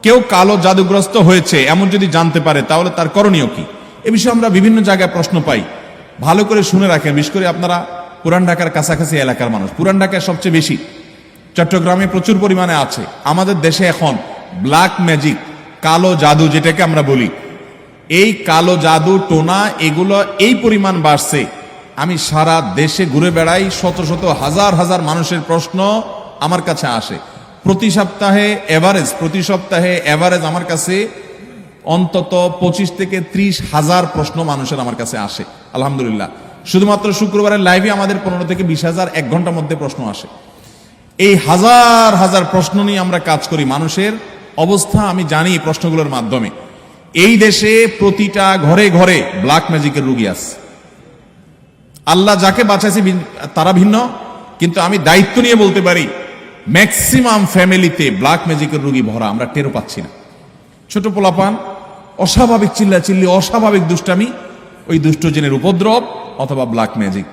কেউ কালো জাদুগ্রস্ত হয়েছে এমন যদি জানতে পারে তাহলে তার করণীয় কি? এ বিষয়ে আমরা বিভিন্ন জায়গায় প্রশ্ন পাই। ভালো করে শুনে রাখেন, বিশেষ করে আপনারা পুরান ঢাকার কাছাকাছি এলাকার মানুষ। পুরান ঢাকায় সবচেয়ে বেশি, চট্টগ্রামে প্রচুর পরিমাণে আছে। আমাদের দেশে এখন ব্ল্যাক ম্যাজিক, কালো জাদু যেটাকে আমরা বলি, এই কালো জাদু টোনা এগুলো এই পরিমাণ বাড়ছে। আমি সারা দেশে ঘুরে বেড়াই, শত শত হাজার হাজার মানুষের প্রশ্ন আমার কাছে আসে। প্রতি সপ্তাহে এভারেজ আমার কাছে অন্তত 25 থেকে 30 হাজার প্রশ্ন মানুষের আমার কাছে আসে। আলহামদুলিল্লাহ, শুধুমাত্র শুক্রবারের লাইভে আমাদের 15 থেকে 20 হাজার এক ঘন্টার মধ্যে প্রশ্ন আসে। এই হাজার হাজার প্রশ্ন নিয়ে আমরা কাজ করি। মানুষের অবস্থা আমি জানি এই প্রশ্নগুলোর মাধ্যমে। এই দেশে প্রতিটা ঘরে ঘরে ব্ল্যাক ম্যাজিকের রোগী আছে। আল্লাহ যাকে বাঁচাইছে তারা ভিন্ন, কিন্তু আমি দায়িত্ব নিয়ে বলতে পারি ম্যাক্সিমাম ফ্যামিলিতে ব্ল্যাক ম্যাজিকের রোগী ভরা, আমরা টেরও পাচ্ছি না। ছোট পোলাপান, অস্বাভাবিক চিল্লাচিল্লি, অস্বাভাবিক দুষ্টামি, ওই দুষ্ট জিনের উপদ্রব অথবা ব্ল্যাক ম্যাজিক।